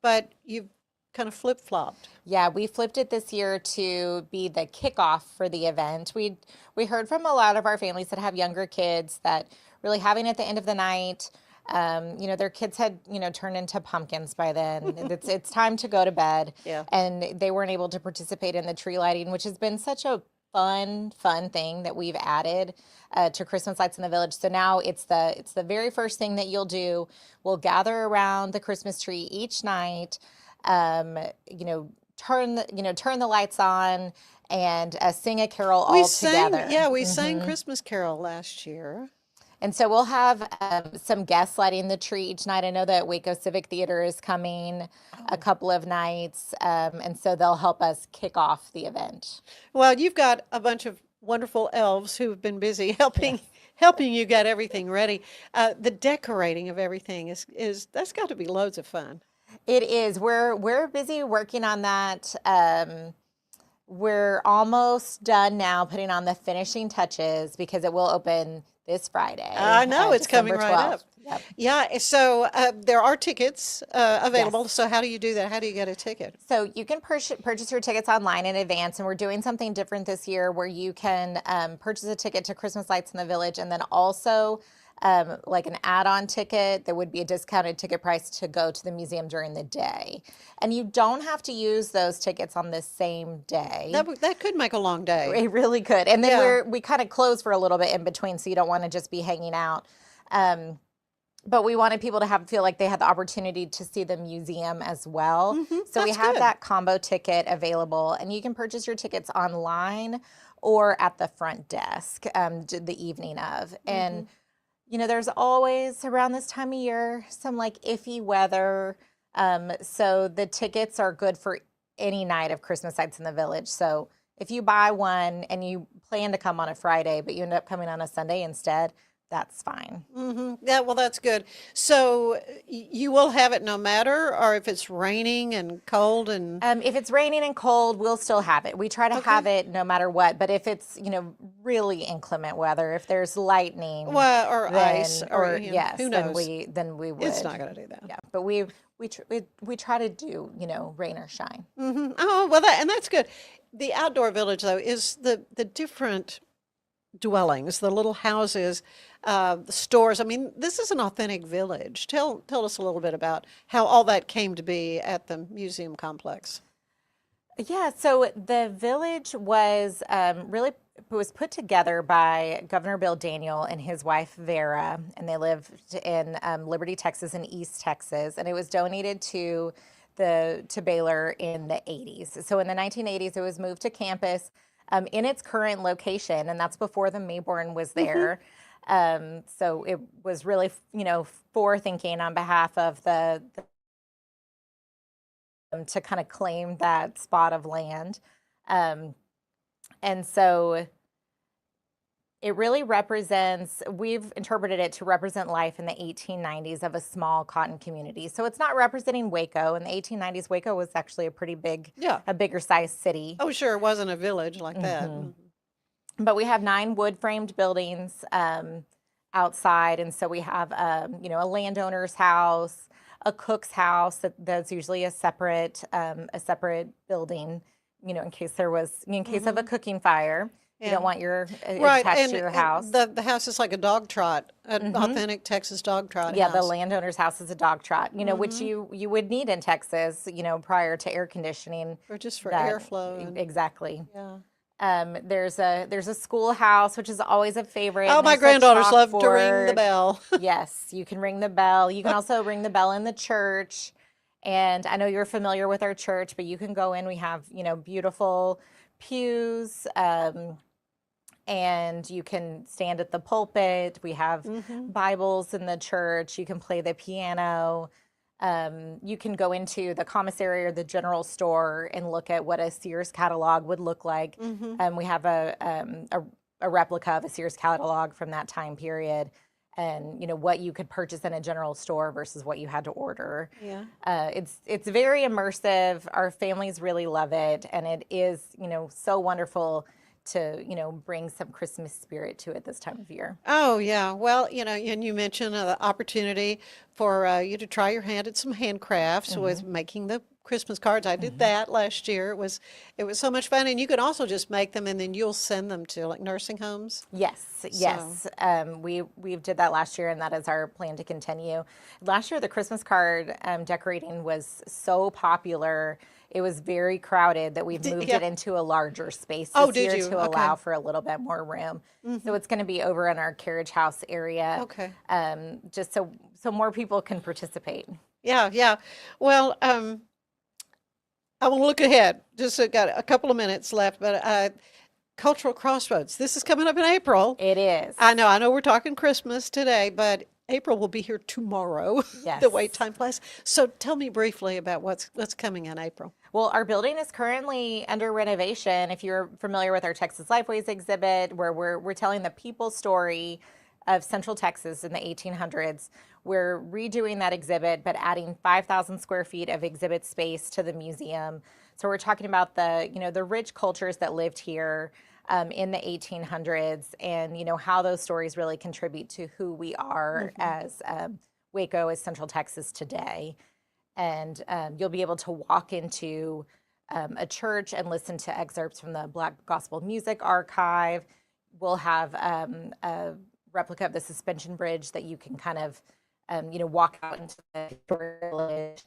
but you've kind of flip-flopped. Yeah, we flipped it this year to be the kickoff for the event. We heard from a lot of our families that have younger kids that really having it at the end of the night. Their kids had, turned into pumpkins by then. It's time to go to bed. Yeah. And they weren't able to participate in the tree lighting, which has been such a fun thing that we've added to Christmas lights in the village. So now it's the very first thing that you'll do. We'll gather around the Christmas tree each night. Turn the lights on and sing a carol all together. We sang Christmas Carol last year. And so we'll have some guests lighting the tree each night. I know that Waco Civic Theater is coming a couple of nights, and so they'll help us kick off the event. Well, you've got a bunch of wonderful elves who've been busy helping you get everything ready. The decorating of everything is that's got to be loads of fun. It is. We're busy working on that. We're almost done now putting on the finishing touches because it will open this Friday. I know, it's coming December right 12th. up. Yep. Yeah, so there are tickets available. So how do you do that? How do you get a ticket? So you can purchase your tickets online in advance, and we're doing something different this year where you can purchase a ticket to Christmas Lights in the Village, and then also like an add-on ticket. There would be a discounted ticket price to go to the museum during the day. And you don't have to use those tickets on the same day. That could make a long day. It really could. And then Yeah. we kind of close for a little bit in between, so you don't want to just be hanging out. But we wanted people to feel like they had the opportunity to see the museum as well. So we that's have good. that combo ticket available, and you can purchase your tickets online or at the front desk the evening of. And there's always around this time of year some like iffy weather. So the tickets are good for any night of Christmas Lights in the Village. So if you buy one and you plan to come on a Friday, but you end up coming on a Sunday instead, that's fine. Yeah, well, that's good. So you will have it no matter, or if it's raining and cold and. If it's raining and cold, we'll still have it. We try to have it no matter what. But if it's really inclement weather, if there's lightning, or ice, or yes, who knows? then we would. It's not going to do that. Yeah, but we try to do rain or shine. Oh well, and that's good. The outdoor village though is the different dwellings, the little houses, the stores. I mean, this is an authentic village. Tell us a little bit about how all that came to be at the museum complex. Yeah, so the village was was put together by Governor Bill Daniel and his wife Vera, and they lived in Liberty, Texas, and East Texas, and it was donated to Baylor in the 80s. So in the 1980s, it was moved to campus in its current location, and that's before the Maybourn was there. So it was really, forethinking on behalf of the to kind of claim that spot of land. And so it really represents, we've interpreted it to represent life in the 1890s of a small cotton community. So it's not representing Waco. In the 1890s, Waco was actually a pretty big, a bigger sized city. Oh, sure, it wasn't a village like that. But we have 9 wood-framed buildings outside, and so we have, a landowner's house, a cook's house that's usually a separate building, in case of a cooking fire. You don't want your attached to your house. The house is like a dog trot, an authentic Texas dog trot. Yeah, house. the landowner's house is a dog trot, which you would need in Texas, prior to air conditioning. Or just for airflow. Exactly. Yeah. There's a schoolhouse, which is always a favorite. Oh, my granddaughters love to ring the bell. Yes, you can ring the bell. You can also ring the bell in the church. And I know you're familiar with our church, but you can go in. We have, beautiful pews. and you can stand at the pulpit. We have Bibles in the church. You can play the piano. You can go into the commissary or the general store and look at what a Sears catalog would look like. We have a replica of a Sears catalog from that time period, and what you could purchase in a general store versus what you had to order. Yeah. It's very immersive. Our families really love it, and it is so wonderful to bring some Christmas spirit to it this time of year. Oh, yeah. Well, and you mentioned the opportunity for you to try your hand at some handcrafts with making the Christmas cards. I did that last year. It was so much fun, and you can also just make them and then you'll send them to like nursing homes. Yes. We did that last year, and that is our plan to continue. Last year, the Christmas card decorating was so popular. It was very crowded that we've moved it into a larger space this year to allow for a little bit more room. So it's going to be over in our carriage house area. Okay. Just so more people can participate. Yeah. Well, I want to look ahead. Just got a couple of minutes left, but Cultural Crossroads. This is coming up in April. It is. I know we're talking Christmas today, but April will be here tomorrow. Yes. The wait time flies. So tell me briefly about what's coming in April. Well, our building is currently under renovation. If you're familiar with our Texas Lifeways exhibit, where we're telling the people story of Central Texas in the 1800s, we're redoing that exhibit, but adding 5,000 square feet of exhibit space to the museum. So we're talking about the rich cultures that lived here in the 1800s, and how those stories really contribute to who we are as Waco, as Central Texas today. And you'll be able to walk into a church and listen to excerpts from the Black Gospel Music Archive. We'll have a replica of the suspension bridge that you can kind of walk out into the historic village.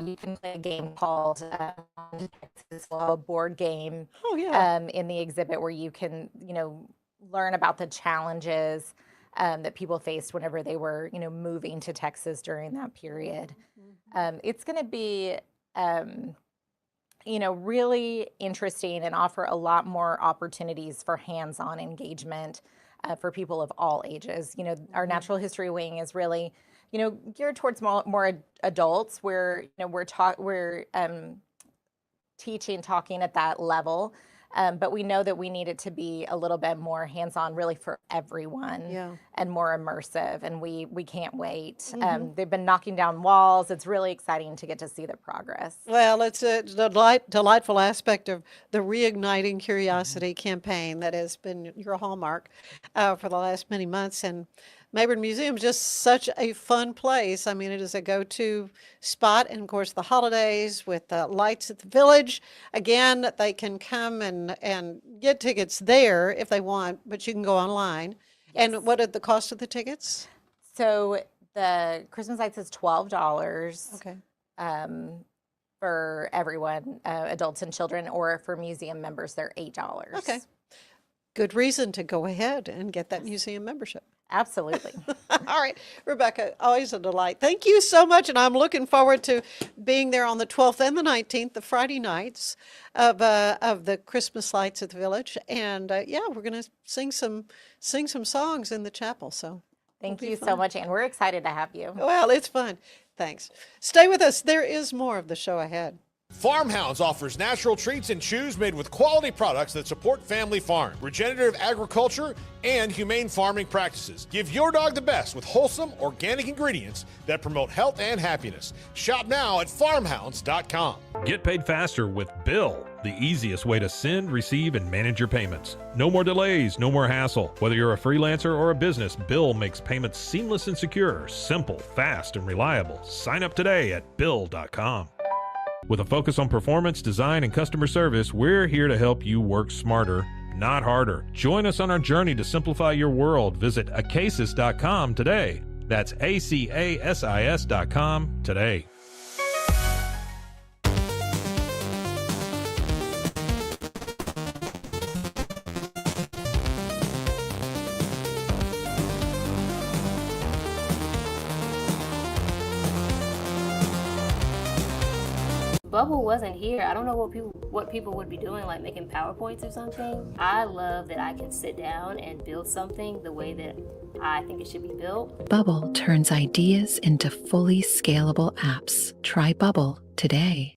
You can play a game called Texas, a board game in the exhibit where you can, learn about the challenges that people faced whenever they were, moving to Texas during that period. It's going to be, really interesting and offer a lot more opportunities for hands-on engagement for people of all ages. Our natural history wing is really, geared towards more adults. We're teaching, talking at that level. But we know that we need it to be a little bit more hands-on, really for everyone, and more immersive. And we can't wait. They've been knocking down walls. It's really exciting to get to see the progress. Well, it's a delightful aspect of the Reigniting Curiosity campaign that has been your hallmark for the last many months. And Maybourn Museum is just such a fun place. I mean, it is a go-to spot. And of course, the holidays with the lights at the village. Again, they can come and get tickets there if they want, but you can go online. And what are the cost of the tickets? So the Christmas lights is $12. Okay. For everyone, adults and children, or for museum members, they're $8. Okay. Good reason to go ahead and get that museum membership. Absolutely. All right, Rebecca, always a delight. Thank you so much, and I'm looking forward to being there on the 12th and the 19th, the Friday nights of the Christmas lights at the village. And we're going to sing some songs in the chapel. So thank you so much, Ann. We're excited to have you. Well, it's fun. Thanks. Stay with us. There is more of the show ahead. Farmhounds offers natural treats and chews made with quality products that support family farm, regenerative agriculture, and humane farming practices. Give your dog the best with wholesome, organic ingredients that promote health and happiness. Shop now at farmhounds.com. Get paid faster with Bill, the easiest way to send, receive, and manage your payments. No more delays, no more hassle. Whether you're a freelancer or a business, Bill makes payments seamless and secure, simple, fast, and reliable. Sign up today at Bill.com. With a focus on performance, design, and customer service, we're here to help you work smarter, not harder. Join us on our journey to simplify your world. Visit acasis.com today. That's ACASIS.com today. Bubble wasn't here. I don't know what people what people would be doing, like making PowerPoints or something. I love that I can sit down and build something the way that I think it should be built. Bubble turns ideas into fully scalable apps. Try Bubble today.